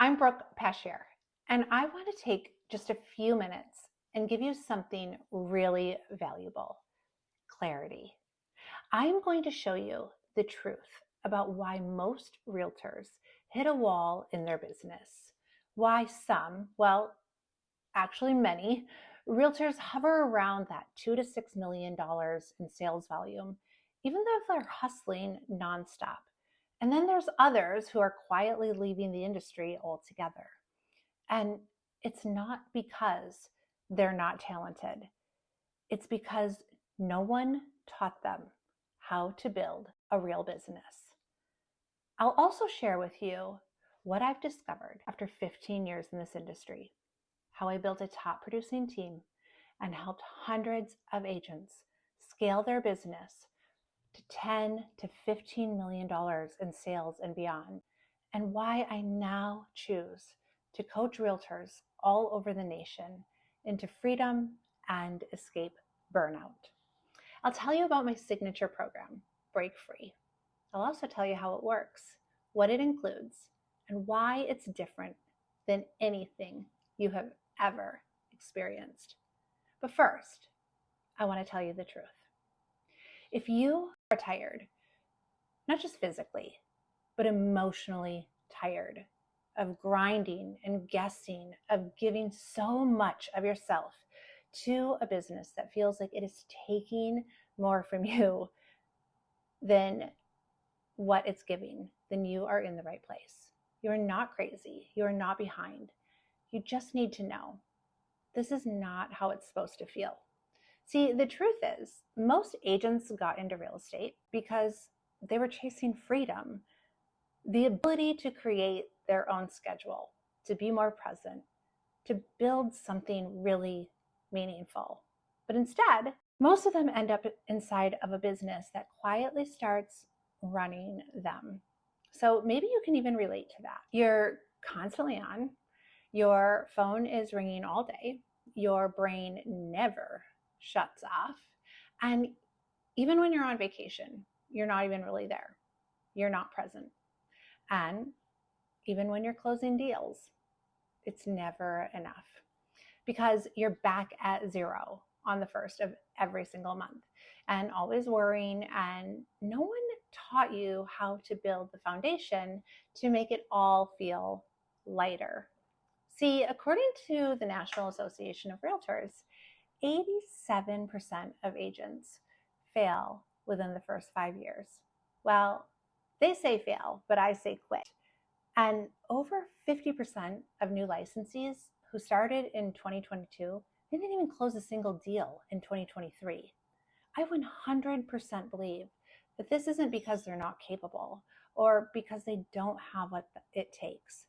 I'm Brooke Passchier, and I want to take just a few minutes and give you something really valuable: clarity. I am going to show you the truth about why most realtors hit a wall in their business, why some, well, actually many, realtors hover around that $2 to $6 million in sales volume, even though they're hustling nonstop. And then there's others who are quietly leaving the industry altogether. And it's not because they're not talented. It's because no one taught them how to build a real business. I'll also share with you what I've discovered after 15 years in this industry, how I built a top producing team and helped hundreds of agents scale their business to $10 to $15 million in sales and beyond, and why I now choose to coach realtors all over the nation into freedom and escape burnout. I'll tell you about my signature program, Break Free. I'll also tell you how it works, what it includes, and why it's different than anything you have ever experienced. But first, I want to tell you the truth. If you are tired, not just physically, but emotionally tired of grinding and guessing, of giving so much of yourself to a business that feels like it is taking more from you than what it's giving, then you are in the right place. You're not crazy. You're not behind. You just need to know this is not how it's supposed to feel. See, the truth is, most agents got into real estate because they were chasing freedom, the ability to create their own schedule, to be more present, to build something really meaningful. But instead, most of them end up inside of a business that quietly starts running them. So maybe you can even relate to that. You're constantly on, your phone is ringing all day, your brain never shuts off, and even when you're on vacation, you're not even really there. You're not present. And even when you're closing deals, it's never enough because you're back at zero on the first of every single month and always worrying, and no one taught you how to build the foundation to make it all feel lighter. See, according to the National Association of Realtors, 87% of agents fail within the first 5 years. Well, they say fail, but I say quit. And over 50% of new licensees who started in 2022, they didn't even close a single deal in 2023. I 100% believe that this isn't because they're not capable or because they don't have what it takes,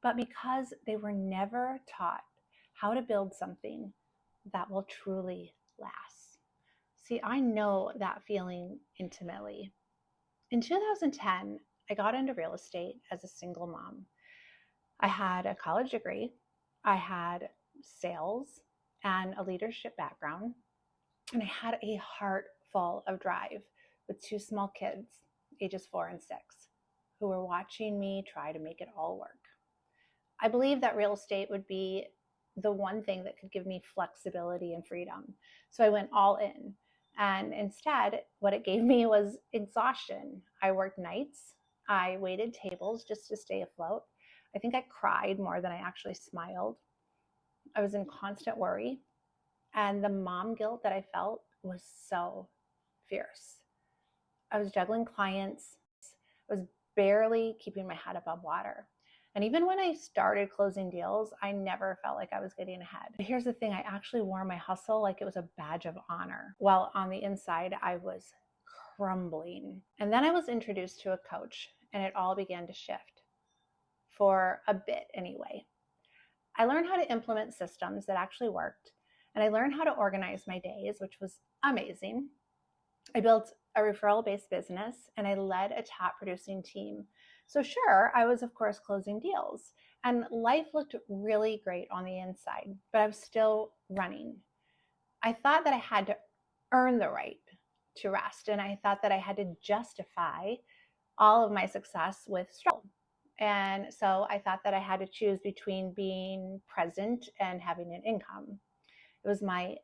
but because they were never taught how to build something that will truly last. See, I know that feeling intimately. In 2010, I got into real estate as a single mom. I had a college degree, I had sales and a leadership background, and I had a heart full of drive with two small kids, ages 4 and 6, who were watching me try to make it all work. I believed that real estate would be the one thing that could give me flexibility and freedom. So I went all in. And instead, what it gave me was exhaustion. I worked nights. I waited tables just to stay afloat. I think I cried more than I actually smiled. I was in constant worry. And the mom guilt that I felt was so fierce. I was juggling clients. I was barely keeping my head above water. And even when I started closing deals, I never felt like I was getting ahead. But here's the thing, I actually wore my hustle like it was a badge of honor, while on the inside, I was crumbling. And then I was introduced to a coach, and it all began to shift, for a bit anyway. I learned how to implement systems that actually worked, and I learned how to organize my days, which was amazing. I built a referral-based business, and I led a top-producing team. So sure, I was, of course, closing deals, and life looked really great on the inside, but I was still running. I thought that I had to earn the right to rest, and I thought that I had to justify all of my success with struggle. And so I thought that I had to choose between being present and having an income. It was my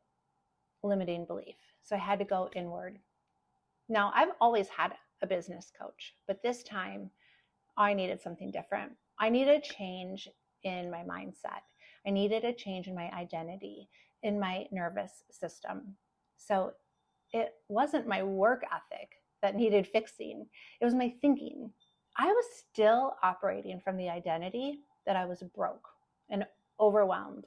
limiting belief. So I had to go inward. Now, I've always had a business coach, but this time I needed something different. I needed a change in my mindset. I needed a change in my identity, in my nervous system. So it wasn't my work ethic that needed fixing, it was my thinking. I was still operating from the identity that I was broke and overwhelmed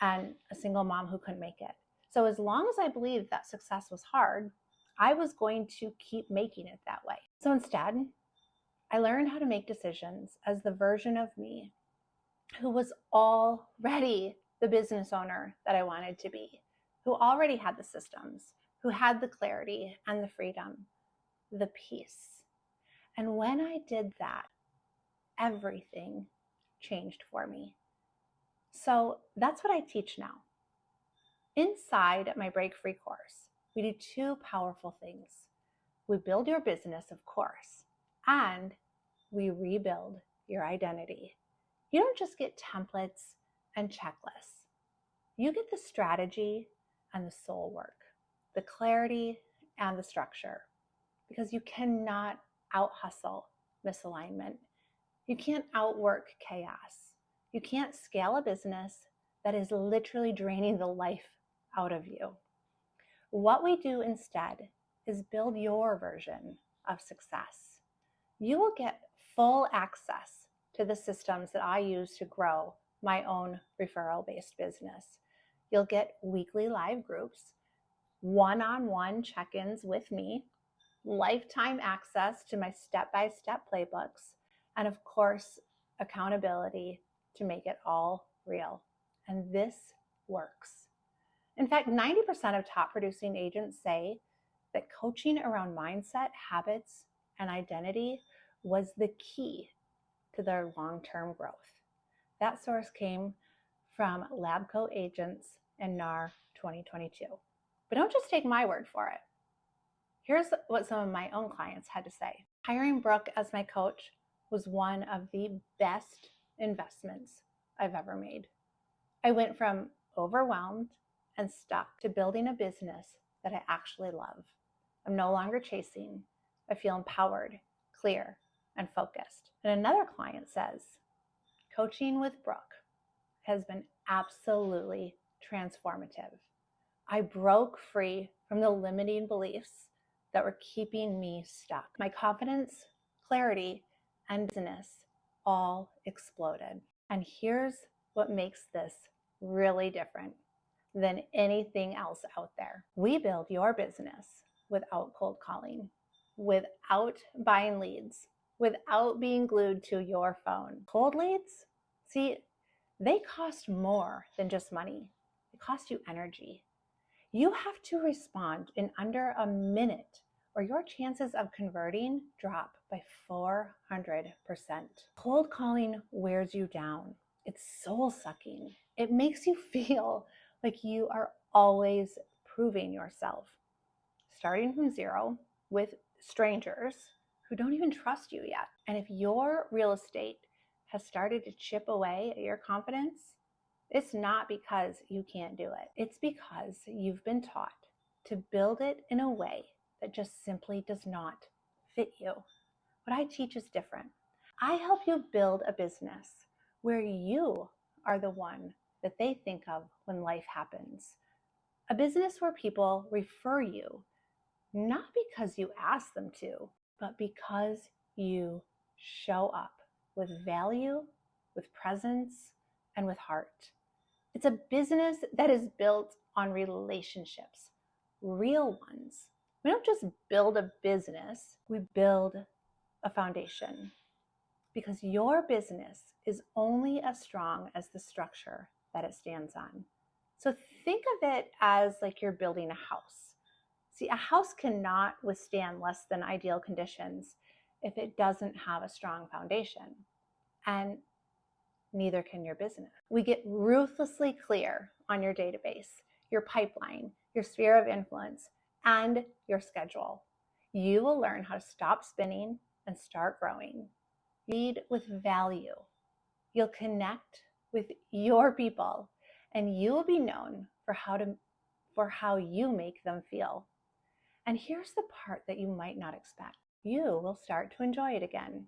and a single mom who couldn't make it. So as long as I believed that success was hard, I was going to keep making it that way. So instead, I learned how to make decisions as the version of me who was already the business owner that I wanted to be, who already had the systems, who had the clarity and the freedom, the peace. And when I did that, everything changed for me. So that's what I teach now. Inside my Break Free course, we do two powerful things. We build your business, of course, and we rebuild your identity. You don't just get templates and checklists. You get the strategy and the soul work, the clarity and the structure, because you cannot out-hustle misalignment. You can't outwork chaos. You can't scale a business that is literally draining the life out of you. What we do instead is build your version of success. You will get full access to the systems that I use to grow my own referral-based business. You'll get weekly live groups, one-on-one check-ins with me, lifetime access to my step-by-step playbooks, and of course, accountability to make it all real. And this works. In fact, 90% of top producing agents say that coaching around mindset, habits, and identity was the key to their long-term growth. That source came from LabCo Agents NAR 2022. But don't just take my word for it. Here's what some of my own clients had to say. Hiring Brooke as my coach was one of the best investments I've ever made. I went from overwhelmed and stuck to building a business that I actually love. I'm no longer chasing. I feel empowered, clear, and focused. And another client says, coaching with Brooke has been absolutely transformative. I broke free from the limiting beliefs that were keeping me stuck. My confidence, clarity, and business all exploded. And here's what makes this really different than anything else out there. We build your business without cold calling, without buying leads, without being glued to your phone. Cold leads, see, they cost more than just money. They cost you energy. You have to respond in under a minute or your chances of converting drop by 400%. Cold calling wears you down. It's soul sucking. It makes you feel like you are always proving yourself, starting from zero with strangers who don't even trust you yet. And if your real estate has started to chip away at your confidence, it's not because you can't do it. It's because you've been taught to build it in a way that just simply does not fit you. What I teach is different. I help you build a business where you are the one that they think of when life happens. A business where people refer you, not because you ask them to, but because you show up with value, with presence, and with heart. It's a business that is built on relationships, real ones. We don't just build a business, we build a foundation, because your business is only as strong as the structure that it stands on. So think of it as like you're building a house. See, a house cannot withstand less than ideal conditions if it doesn't have a strong foundation. And neither can your business. We get ruthlessly clear on your database, your pipeline, your sphere of influence, and your schedule. You will learn how to stop spinning and start growing. Lead with value. You'll connect with your people, and you will be known for how you make them feel. And here's the part that you might not expect. You will start to enjoy it again.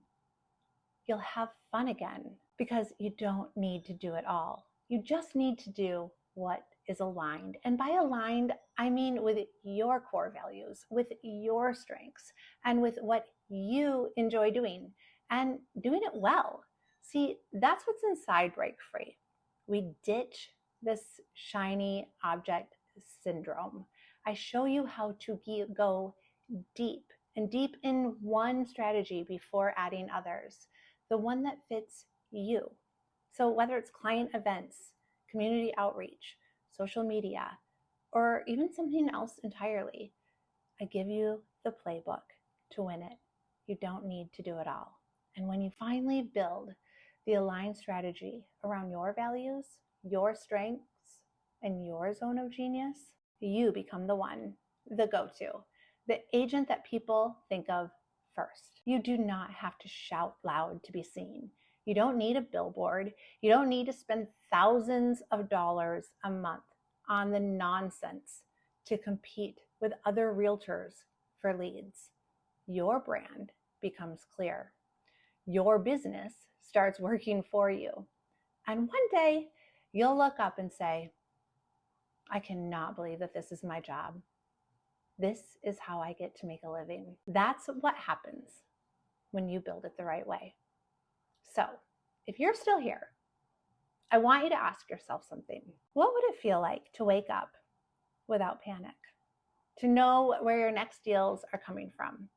You'll have fun again because you don't need to do it all. You just need to do what is aligned. And by aligned, I mean with your core values, with your strengths, and with what you enjoy doing and doing it well. See, that's what's inside Break Free. We ditch this shiny object syndrome. I show you how to go deep and deep in one strategy before adding others, the one that fits you. So whether it's client events, community outreach, social media, or even something else entirely, I give you the playbook to win it. You don't need to do it all. And when you finally build the aligned strategy around your values, your strengths, and your zone of genius, you become the one, the go-to, the agent that people think of first. You do not have to shout loud to be seen. You don't need a billboard. You don't need to spend thousands of dollars a month on the nonsense to compete with other realtors for leads. Your brand becomes clear. Your business starts working for you. And one day you'll look up and say, I cannot believe that this is my job. This is how I get to make a living. That's what happens when you build it the right way. So if you're still here, I want you to ask yourself something. What would it feel like to wake up without panic? To know where your next deals are coming from?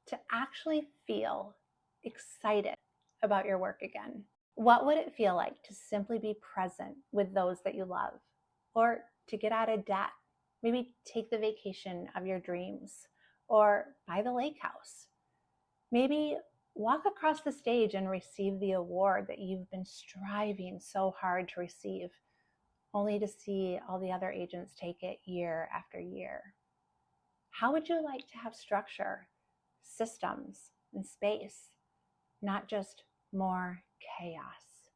To actually feel excited about your work again? What would it feel like to simply be present with those that you love? Or to get out of debt? Maybe take the vacation of your dreams, or buy the lake house. Maybe walk across the stage and receive the award that you've been striving so hard to receive, only to see all the other agents take it year after year. How would you like to have structure, systems, and space, not just more chaos?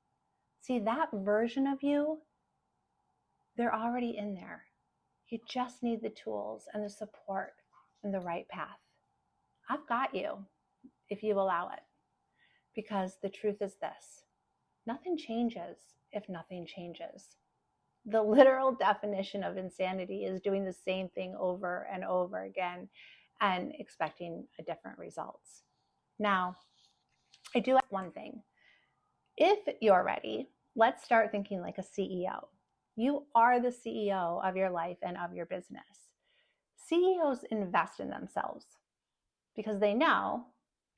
See, that version of you, they're already in there. You just need the tools and the support and the right path. I've got you if you allow it. Because the truth is this: nothing changes if nothing changes. The literal definition of insanity is doing the same thing over and over again and expecting a different results. Now, I do have one thing. If you're ready, let's start thinking like a CEO. You are the CEO of your life and of your business. CEOs invest in themselves because they know,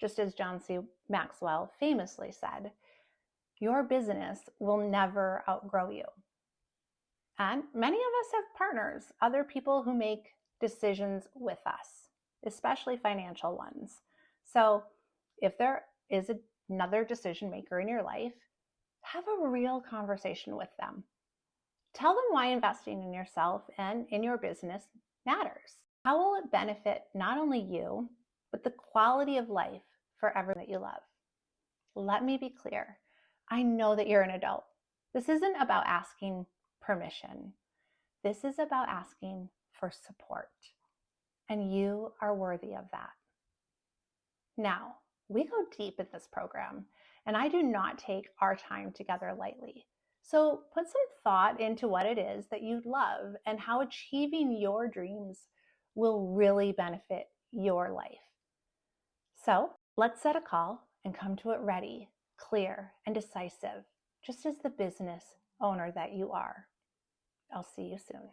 just as John C. Maxwell famously said, your business will never outgrow you. And many of us have partners, other people who make decisions with us, especially financial ones. So if there is another decision maker in your life, have a real conversation with them. Tell them why investing in yourself and in your business matters. How will it benefit not only you, but the quality of life for everyone that you love? Let me be clear. I know that you're an adult. This isn't about asking permission. This is about asking for support. And you are worthy of that. Now, we go deep in this program, and I do not take our time together lightly. So put some thought into what it is that you love and how achieving your dreams will really benefit your life. So let's set a call and come to it ready, clear, and decisive, just as the business owner that you are. I'll see you soon.